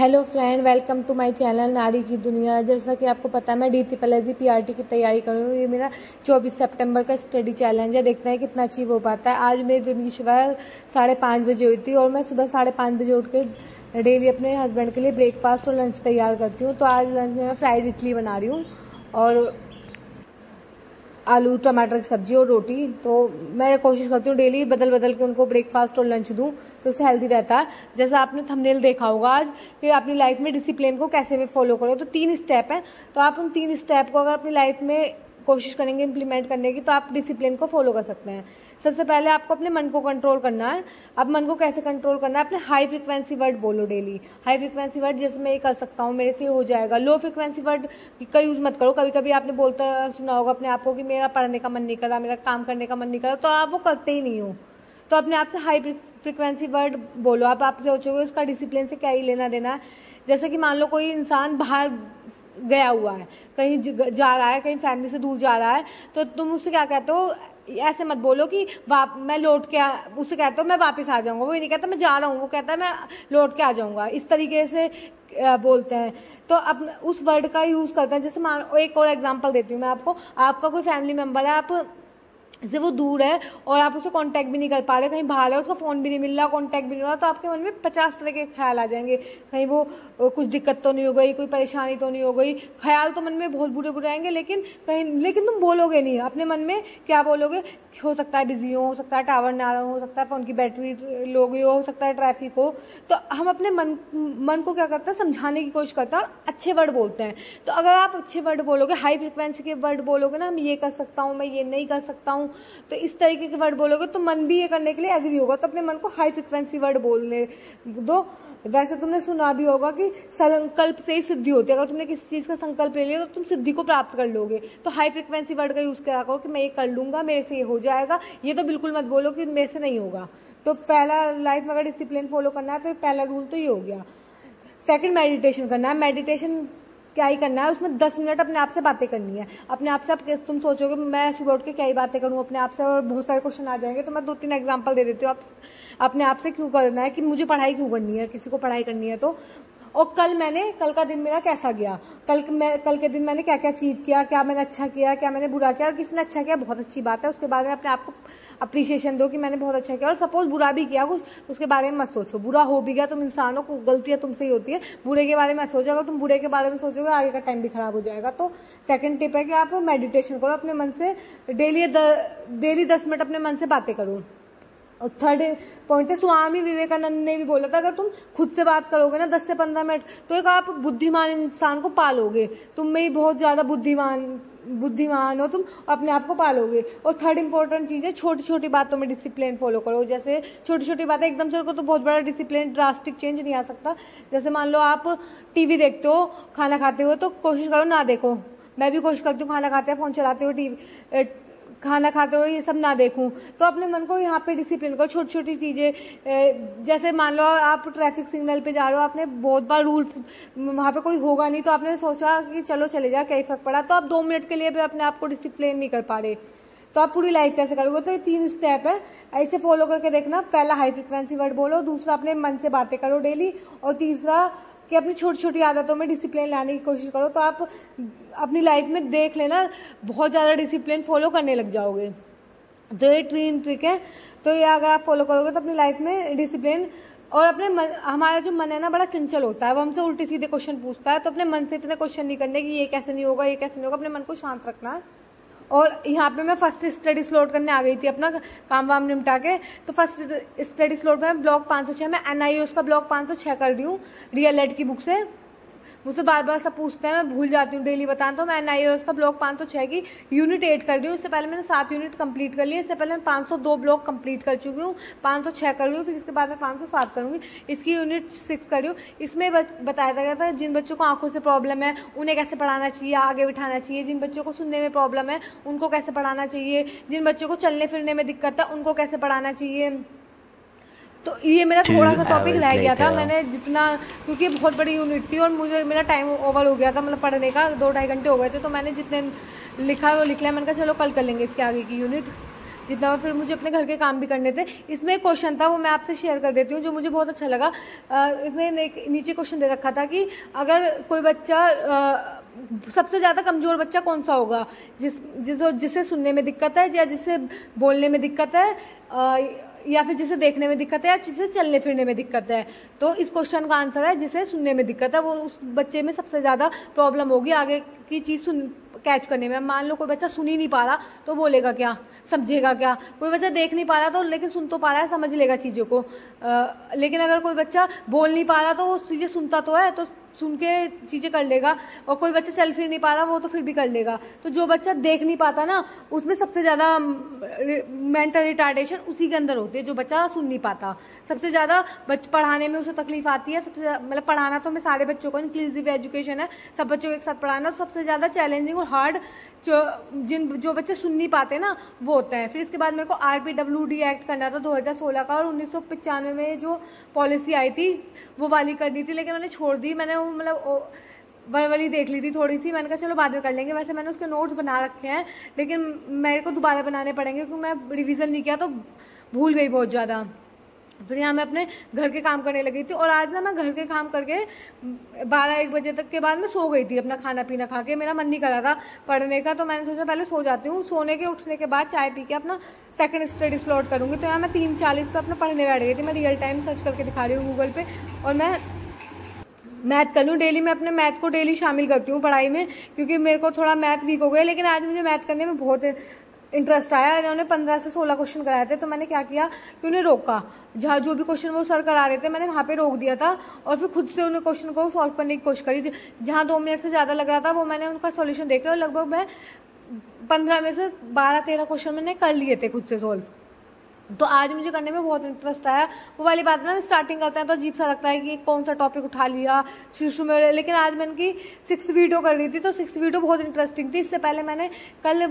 Hello friend, welcome to my channel नारी की दुनिया। जैसा कि आपको पता है मैं DTPLSD PRT की तैयारी कर रही हूँ। ये मेरा 24 सितंबर का स्टडी चैलेंज है। देखते हैं कितना अचीव हो पाता है। आज मेरी दिन की सुबह 5:30 बजे हुई थी और मैं सुबह 5:30 बजे उठ के डेली अपने हस्बैंड के लिए ब्रेकफास्ट और लंच तैयार करती हूँ। तो आज लंच में मैं फ्राइड इडली बना रही हूँ और आलू टमाटर की सब्जी और रोटी। तो मैं कोशिश करती हूँ डेली बदल बदल के उनको ब्रेकफास्ट और लंच दूँ, तो उससे हेल्दी रहता है। जैसा आपने थंबनेल देखा होगा आज कि अपनी लाइफ में डिसिप्लिन को कैसे में फॉलो करो, तो 3 स्टेप है। तो आप उन 3 स्टेप को अगर अपनी लाइफ में कोशिश करेंगे इम्प्लीमेंट करने की, तो आप डिसिप्लिन को फॉलो कर सकते हैं। सबसे पहले आपको अपने मन को कंट्रोल करना है। अब मन को कैसे कंट्रोल करना है? अपने हाई फ्रिक्वेंसी वर्ड बोलो डेली। हाई फ्रिक्वेंसी वर्ड जैसे मैं ये कर सकता हूँ, मेरे से हो जाएगा। लो फ्रिक्वेंसी वर्ड का यूज मत करो। कभी कभी आपने बोलता सुना होगा अपने आप को कि मेरा पढ़ने का मन नहीं कर रहा, मेरा काम करने का मन नहीं कर रहा, तो आप वो करते ही नहीं हो। तो अपने आप से हाई फ्रिक्वेंसी वर्ड बोलो। आप आपसे सोचोगे उसका डिसिप्लिन से क्या ही लेना देना है। जैसे कि मान लो कोई इंसान बाहर गया हुआ है, कहीं जा रहा है, कहीं फैमिली से दूर जा रहा है, तो तुम उससे क्या कहते हो? ऐसे मत बोलो कि मैं लौट के उससे कहते हो मैं वापस आ जाऊंगा। वो ये नहीं कहता मैं जा रहा हूँ, वो कहता है मैं लौट के आ जाऊंगा। इस तरीके से बोलते हैं। तो अब उस वर्ड का यूज करते हैं। जैसे मान एक और एग्जांपल देती हूँ मैं आपको। आपका कोई फैमिली मेंबर है, आप जैसे वो दूर है और आप उसे कांटेक्ट भी नहीं कर पा रहे, कहीं बाहर है, उसका फोन भी नहीं मिल रहा, कांटेक्ट भी नहीं हो रहा, तो आपके मन में 50 तरह के ख्याल आ जाएंगे। कहीं वो कुछ दिक्कत तो नहीं हो गई, कोई परेशानी तो नहीं हो गई। ख्याल तो मन में बहुत बुरे बुरे आएंगे, लेकिन तुम बोलोगे नहीं। अपने मन में क्या बोलोगे? हो सकता है बिजी हो सकता है टावर ना हो सकता है फोन की बैटरी लो गई हो सकता है ट्रैफिक हो। तो हम अपने मन को क्या करते हैं? समझाने की कोशिश करते हैं और अच्छे वर्ड बोलते हैं। तो अगर आप अच्छे वर्ड बोलोगे, हाई फ्रिक्वेंसी के वर्ड बोलोगे ना, मैं ये कर सकता हूँ, मैं ये नहीं कर सकता हूँ, तो इस तरीके के वर्ड बोलोगे तो मन भी ये करने के लिए एग्री होगा। तो अपने मन को हाई फ्रिक्वेंसी वर्ड बोलने दो। वैसे तुमने सुना भी होगा कि संकल्प से ही सिद्धि होती है। अगर तुमने किसी चीज का संकल्प ले लिया तो तुम सिद्धि को प्राप्त कर लोगे। तो हाई फ्रिक्वेंसी वर्ड का यूज करा करो कि मैं ये कर लूंगा, मेरे से ये हो जाएगा। ये तो बिल्कुल मत बोलो कि मेरे से नहीं होगा। तो पहला, लाइफ में अगर डिसिप्लिन फॉलो करना है तो पहला रूल तो ये हो गया। सेकंड, मेडिटेशन करना है। मेडिटेशन क्या ही करना है, उसमें 10 मिनट अपने आप से बातें करनी है। अपने आप से तुम सोचोगे मैं सुबह उठ के क्या ही बातें करूं अपने आप से, और बहुत सारे क्वेश्चन आ जाएंगे। तो मैं 2-3 एग्जांपल दे देती हूँ। आप अपने आप से क्यों करना है कि मुझे पढ़ाई क्यों करनी है, किसी को पढ़ाई करनी है तो, और कल का दिन मेरा कैसा गया, कल के दिन मैंने क्या क्या अचीव किया, क्या मैंने अच्छा किया, क्या मैंने बुरा किया। और किसी ने अच्छा किया बहुत अच्छी बात है, उसके बारे में अपने आप को अप्रिशिएशन दो कि मैंने बहुत अच्छा किया। और सपोज बुरा भी किया कुछ, उसके बारे में मत सोचो। बुरा हो भी गया, तुम इंसान हो, गलतियां तुमसे ही होती है। बुरे के बारे में सोचो। अगर तुम बुरे के बारे में सोचोगे आगे का टाइम भी खराब हो जाएगा। तो सेकंड टिप है कि आप मेडिटेशन करो। अपने मन से डेली 10 मिनट अपने मन से बातें करो। और थर्ड पॉइंट है, स्वामी विवेकानंद ने भी बोला था, अगर तुम खुद से बात करोगे ना 10 से 15 मिनट, तो एक आप बुद्धिमान इंसान को पालोगे। तुम में ही बहुत ज्यादा बुद्धिमान हो तुम, अपने आप को पालोगे। और थर्ड इंपॉर्टेंट चीज है, छोटी छोटी बातों में डिसिप्लिन फॉलो करो। जैसे छोटी छोटी बातें, एकदम से तो बहुत बड़ा डिसिप्लिन ड्रास्टिक चेंज नहीं आ सकता। जैसे मान लो आप टीवी देखते हो खाना खाते हुए, तो कोशिश करो ना देखो। मैं भी कोशिश करती हूँ खाना खाते हुए, फोन चलाते हुए, खाना खाते हुए ये सब ना देखूं। तो अपने मन को यहाँ पे डिसिप्लिन करो। छोटी छोटी चीजें, जैसे मान लो आप ट्रैफिक सिग्नल पे जा रहे हो, आपने बहुत बार रूल्स, वहां पे कोई होगा नहीं, तो आपने सोचा कि चलो चले जा, क्या फर्क पड़ा। तो आप 2 मिनट के लिए भी अपने आप को डिसिप्लिन नहीं कर पा रहे, तो आप पूरी लाइफ कैसे करोगे? तो ये 3 स्टेप है, ऐसे फॉलो करके देखना। पहला, हाई फ्रिक्वेंसी वर्ड बोलो। दूसरा, अपने मन से बातें करो डेली। और तीसरा कि अपनी छोटी छोटी आदतों में डिसिप्लिन लाने की कोशिश करो। तो आप अपनी लाइफ में देख लेना, बहुत ज्यादा डिसिप्लिन फॉलो करने लग जाओगे। तो ये 3 ट्रिक है। तो ये अगर आप फॉलो करोगे तो अपनी लाइफ में डिसिप्लिन, और अपने हमारा जो मन है ना बड़ा चंचल होता है, वो हमसे उल्टे सीधे क्वेश्चन पूछता है। तो अपने मन से इतने क्वेश्चन नहीं करने कि ये कैसे नहीं होगा, ये कैसे नहीं होगा। अपने मन को शांत रखना है। और यहाँ पे मैं फर्स्ट स्टडी स्लॉट करने आ गई थी, अपना काम वाम निपटा के। तो फर्स्ट स्टडी स्लॉट में ब्लॉक 506 में NIOS का ब्लॉक 506 कर रही हूँ रियल एड की बुक से। मुझसे बार बार सब पूछते हैं, मैं भूल जाती हूँ डेली बताना। तो मैं NIOS का ब्लॉक 506 की यूनिट 8 कर रही हूँ। इससे पहले मैंने 7 यूनिट कंप्लीट कर ली। इससे पहले मैं 502 ब्लॉक कंप्लीट कर चुकी हूँ, 506 कर रही हूँ, फिर इसके बाद मैं 507 करूंगी। इसकी यूनिट 6 कर रही हूँ। इसमें बताया गया था जिन बच्चों को आंखों से प्रॉब्लम है उन्हें कैसे पढ़ाना चाहिए, आगे बिठाना चाहिए। जिन बच्चों को सुनने में प्रॉब्लम है उनको कैसे पढ़ाना चाहिए। जिन बच्चों को चलने फिरने में दिक्कत है उनको कैसे पढ़ाना चाहिए। तो ये मेरा थोड़ा सा टॉपिक रह गया था। मैंने जितना, क्योंकि बहुत बड़ी यूनिट थी और मुझे मेरा टाइम ओवर हो गया था, मतलब पढ़ने का 2-2.5 घंटे हो गए थे। तो मैंने जितने लिखा वो लिख लिया। मैंने कहा चलो कल कर लेंगे इसके आगे की यूनिट। जितना। फिर मुझे अपने घर के काम भी करने थे। इसमें एक क्वेश्चन था, वो मैं आपसे शेयर कर देती हूँ, जो मुझे बहुत अच्छा लगा। इसमें नीचे क्वेश्चन दे रखा था कि अगर कोई बच्चा सबसे ज़्यादा कमज़ोर बच्चा कौन सा होगा, जिसे सुनने में दिक्कत है, या जिसे बोलने में दिक्कत है, या फिर जिसे देखने में दिक्कत है, या जिसे चलने फिरने में दिक्कत है। तो इस क्वेश्चन का आंसर है जिसे सुनने में दिक्कत है, वो उस बच्चे में सबसे ज़्यादा प्रॉब्लम होगी आगे की चीज़ कैच करने में। मान लो कोई बच्चा सुन ही नहीं पा रहा तो बोलेगा क्या, समझेगा क्या। कोई बच्चा देख नहीं पा रहा तो लेकिन सुन तो पा रहा है, समझ लेगा चीज़ों को। लेकिन अगर कोई बच्चा बोल नहीं पा रहा तो वो चीज़ें सुनता तो है, तो सुन के चीज़ें कर लेगा। और कोई बच्चा चल फिर नहीं पा रहा वो तो फिर भी कर लेगा। तो जो बच्चा देख नहीं पाता ना, उसमें सबसे ज़्यादा मेंटल रिटार्डेशन उसी के अंदर होती है, जो बच्चा सुन नहीं पाता। सबसे ज़्यादा पढ़ाने में उसे तकलीफ आती है। सबसे मतलब पढ़ाना तो हमें सारे बच्चों को, इंक्लूसिव एजुकेशन है, सब बच्चों को एक साथ पढ़ाना सबसे ज़्यादा चैलेंजिंग और हार्ड जो बच्चे सुन नहीं पाते ना, वो होता है। फिर इसके बाद मेरे को RPWD एक्ट करना था 2016 का, और 1995 में जो पॉलिसी आई थी वो वाली करनी थी, लेकिन मैंने छोड़ दी। मैंने वो मतलब वाली देख ली थी थोड़ी सी, मैंने कहा चलो बाद में कर लेंगे। वैसे मैंने उसके नोट्स बना रखे हैं, लेकिन मेरे को दोबारा बनाने पड़ेंगे क्योंकि मैं रिवीजन नहीं किया तो भूल गई बहुत ज़्यादा। फिर यहाँ मैं अपने घर के काम करने लगी थी, और आज ना मैं घर के काम करके 12-1 बजे तक के बाद मैं सो गई थी। अपना खाना पीना खा के मेरा मन नहीं कर रहा था पढ़ने का, तो मैंने सोचा पहले सो जाती हूँ। सोने के उठने के बाद चाय पी के अपना सेकंड स्टडी स्लॉट करूँगी। तो यहाँ मैं 3:40 पर अपना पढ़ने बैठ गई थी। मैं रियल टाइम सर्च करके दिखा रही हूँ गूगल पे, और मैं मैथ कर लूँ डेली। मैं अपने मैथ को डेली शामिल करती हूँ पढ़ाई में, क्योंकि मेरे को थोड़ा मैथ वीक हो गया। लेकिन आज मुझे मैथ करने में बहुत इंटरेस्ट आया। इन्होंने 15 से 16 क्वेश्चन कराए थे, तो मैंने क्या किया कि उन्हें रोका। जहाँ जो भी क्वेश्चन वो सर करा रहे थे मैंने वहाँ पे रोक दिया था, और फिर खुद से उन्हें क्वेश्चन को सॉल्व करने की कोशिश करी। जहाँ 2 मिनट से ज़्यादा लग रहा था वो मैंने उनका सॉल्यूशन देख लिया, और लगभग मैं 15 में से 12-13 क्वेश्चन मैंने कर लिए थे खुद से सॉल्व। तो आज मुझे करने में बहुत इंटरेस्ट आया। वो वाली बात ना, स्टार्टिंग करते हैं तो अजीब सा लगता है कि कौन सा टॉपिक उठा लिया शुरू में। लेकिन आज मैंने की 6 वीडियो कर रही थी, तो 6 वीडियो बहुत इंटरेस्टिंग थी। इससे पहले मैंने कल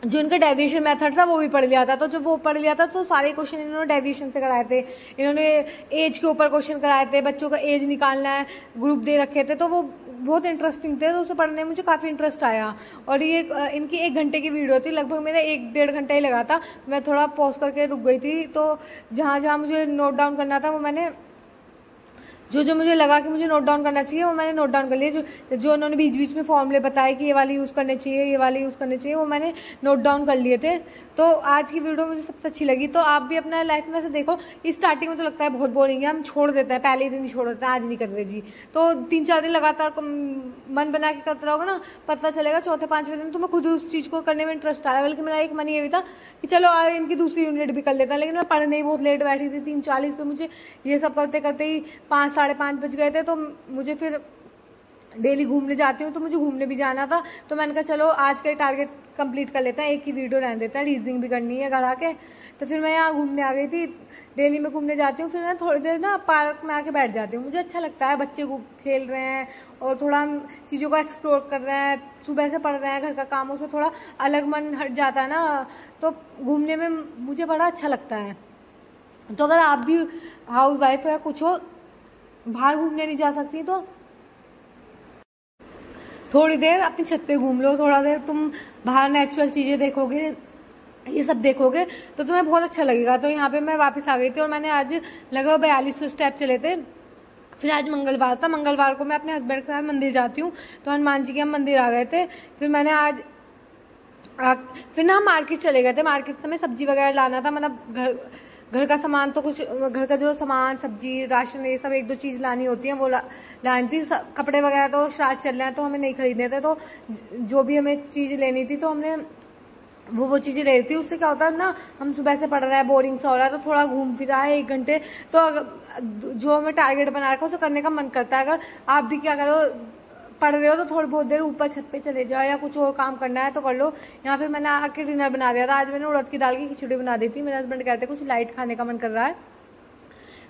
जो इनका डेविएशन मेथड था वो भी पढ़ लिया था। तो जब वो पढ़ लिया था तो सारे क्वेश्चन इन्होंने डेविएशन से कराए थे। इन्होंने एज के ऊपर क्वेश्चन कराए थे, बच्चों का एज निकालना है, ग्रुप दे रखे थे, तो वो बहुत इंटरेस्टिंग थे। तो उसे पढ़ने में मुझे काफ़ी इंटरेस्ट आया। और ये इनकी 1 घंटे की वीडियो थी, लगभग मेरा 1-1.5 घंटा ही लगा था। मैं थोड़ा पॉज करके रुक गई थी, तो जहाँ जहाँ मुझे नोट डाउन करना था वो मैंने जो मुझे लगा कि मुझे नोट डाउन करना चाहिए वो मैंने नोट डाउन कर लिया। जो उन्होंने बीच बीच में फॉर्मूले बताए कि ये वाली यूज़ करने चाहिए, ये वाली यूज़ करने चाहिए, वो मैंने नोट डाउन कर लिए थे। तो आज की वीडियो मुझे सबसे अच्छी लगी। तो आप भी अपना लाइफ में से देखो, स्टार्टिंग में तो लगता है बहुत बोरिंग है, हम छोड़ देते हैं, पहले ही दिन ही छोड़ देते हैं, आज नहीं कर रहे जी। तो 3-4 दिन लगातार मन बना के करते रहोगे ना, पता चलेगा 4थे-5वें दिन तुम्हें खुद उस चीज़ को करने में इंटरेस्ट आ रहा है। बल्कि मेरा एक मन ये भी था कि चलो आज इनकी दूसरी यूनिट भी कर लेता है, लेकिन मैं पढ़ने ही बहुत लेट बैठी थी। 3:40 पे मुझे ये सब करते करते ही 5-5:30 बज गए थे। तो मुझे फिर डेली घूमने जाती हूँ, तो मुझे घूमने भी जाना था। तो मैंने कहा चलो आज का टारगेट कंप्लीट कर लेते हैं, एक ही वीडियो रहने देते हैं, रीजनिंग भी करनी है घर आके। तो फिर मैं यहाँ घूमने आ गई थी। डेली मैं घूमने जाती हूँ, फिर मैं थोड़ी देर ना पार्क में आके बैठ जाती हूँ। मुझे अच्छा लगता है, बच्चे खेल रहे हैं और थोड़ा चीज़ों को एक्सप्लोर कर रहे हैं, सुबह से पढ़ रहे हैं, घर का कामों से थोड़ा अलग मन हट जाता है ना, तो घूमने में मुझे बड़ा अच्छा लगता है। तो अगर आप भी हाउस वाइफ या कुछ हो, बाहर घूमने नहीं जा सकती, तो थोड़ी देर अपनी छत पे घूम लो। थोड़ा देर तुम बाहर नेचुरल चीज़ें देखोगे, ये सब देखोगे, तो तुम्हें बहुत अच्छा लगेगा। तो यहाँ पे मैं वापस आ गई थी, और मैंने आज लगभग 4200 स्टेप चले थे। फिर आज मंगलवार था, मंगलवार को मैं अपने हस्बैंड के साथ मंदिर जाती हूँ, तो हनुमान जी के हम मंदिर आ गए थे। फिर मैंने आज फिर ना हम मार्केट चले गए थे। मार्केट से हमें सब्जी वगैरह लाना था, मतलब घर का सामान, तो कुछ घर का जो सामान, सब्जी, राशन, ये सब 1-2 चीज़ लानी होती है, वो लानी थी। कपड़े वगैरह तो श्राद्ध चल रहे हैं तो हमें नहीं खरीदने थे, तो जो भी हमें चीज़ लेनी थी तो हमने वो चीज़ें ले रही थी। उससे क्या होता है ना, हम सुबह से पढ़ रहे हैं, बोरिंग सा हो रहा है, तो थोड़ा घूम फिर आए 1 घंटे, तो जो हमें टारगेट बना रखा है उसे करने का मन करता है। अगर आप भी क्या करो, पढ़ रहे हो तो थोड़ी बहुत देर ऊपर छत पे चले जाओ, या कुछ और काम करना है तो कर लो। यहाँ फिर मैंने आके डिनर बना दिया था। आज मैंने उड़द की दाल की खिचड़ी बना दी थी। मेरे हस्बैंड कहते हैं कुछ लाइट खाने का मन कर रहा है,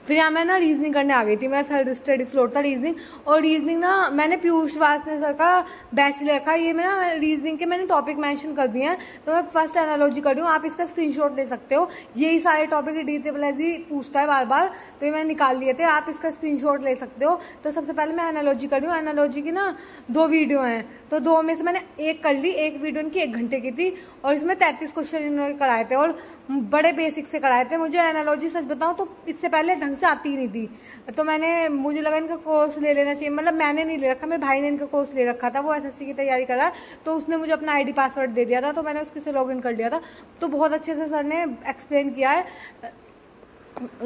फिर यहाँ मैं ना रीजनिंग करने आ गई थी, मेरा थर्ड स्टडी स्लॉट था रीजनिंग। और रीजनिंग ना मैंने पीयूष वासने सर का बैच ले रखा। ये मैं ना रीजनिंग के मैंने टॉपिक मेंशन कर दिए हैं, तो मैं फर्स्ट एनालॉजी कर रही हूँ। आप इसका स्क्रीनशॉट ले सकते हो, यही सारे टॉपिक डीटेबलाइजी पूछता है बार बार, तो ये मैंने निकाल लिए थे, आप इसका स्क्रीनशॉट ले सकते हो। तो सबसे पहले मैं एनालॉजी कर रही हूँ। एनालॉजी की ना 2 वीडियो हैं, तो 2 में से मैंने एक कर ली। एक वीडियो इनकी 1 घंटे की थी और इसमें 33 क्वेश्चन इन्होंने कराए थे और बड़े बेसिक से कराए थे। मुझे एनालॉजी सच बताऊं तो इससे पहले ढंग से आती ही नहीं थी, तो मुझे लगा इनका कोर्स ले लेना चाहिए। मतलब मैंने नहीं ले रखा, मेरे भाई ने इनका कोर्स ले रखा था, वो एसएससी की तैयारी कर रहा है, तो उसने मुझे अपना आईडी पासवर्ड दे दिया था, तो मैंने उसके से लॉगिन कर लिया था। तो बहुत अच्छे से सर ने एक्सप्लेन किया है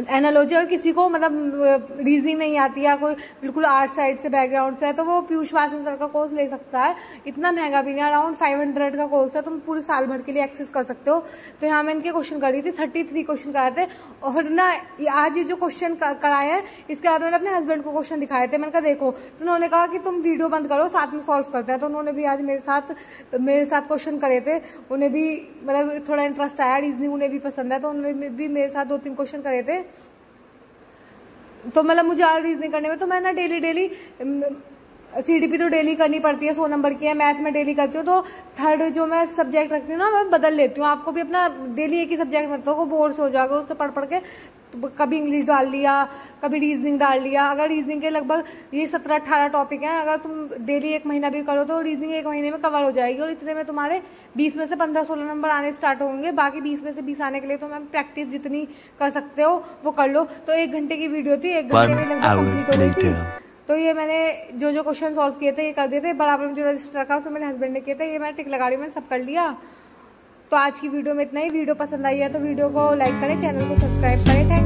एनालॉजी। और किसी को मतलब रीजनिंग नहीं आती है, कोई बिल्कुल आर्ट साइड से बैकग्राउंड से है, तो वो पीयूष वासन सर का कोर्स ले सकता है। इतना महंगा भी नहीं, अराउंड 500 का कोर्स है, तुम पूरे साल भर के लिए एक्सेस कर सकते हो। तो यहाँ मैं इनके क्वेश्चन कर रही थी, 33 क्वेश्चन कराए थे। और ना आज ये जो क्वेश्चन कराए हैं, इसके बाद मैंने अपने हस्बैंड को क्वेश्चन दिखाए थे। मैंने कहा देखो, तो उन्होंने कहा कि तुम वीडियो बंद करो, साथ में सॉल्व करते हैं। तो उन्होंने भी आज मेरे साथ क्वेश्चन करे थे। उन्हें भी मतलब थोड़ा इंटरेस्ट आया, रीजनिंग उन्हें भी पसंद है, तो उन्होंने भी मेरे साथ 2-3 क्वेश्चन करे थे। तो मतलब मुझे आज रीजनिंग करने में, तो मैं ना डेली सीडीपी तो डेली करनी पड़ती है, 100 नंबर की है। मैथ में डेली करती हूँ, तो थर्ड जो मैं सब्जेक्ट रखती हूँ ना, मैं बदल लेती हूँ। आपको भी अपना डेली एक ही सब्जेक्ट रखते हो, बोर से हो जाएगा उससे पढ़ के। तो कभी इंग्लिश डाल लिया, कभी रीजनिंग डाल लिया। अगर रीजनिंग के लगभग ये 17-18 टॉपिक हैं, अगर तुम डेली 1 महीना भी करो तो रीजनिंग 1 महीने में कवर हो जाएगी। और इतने में तुम्हारे 20 में से 15-16 नंबर आने स्टार्ट होंगे। बाकी 20 में से 20 आने के लिए तो मैम प्रैक्टिस जितनी कर सकते हो वो कर लो। तो 1 घंटे की वीडियो थी, 1 घंटे में लगभग कंप्लीट हो गई थी। तो ये मैंने जो क्वेश्चन सॉल्व किए थे ये कर दिए थे। बराबर में जो रजिस्टर रखा उसमें मेरे हस्बैंड ने किए थे, ये मैं टिक लगा रही हूँ, मैंने सब कर लिया। तो आज की वीडियो में इतना ही। वीडियो पसंद आई है तो वीडियो को लाइक करें, चैनल को सब्सक्राइब करें। थैंक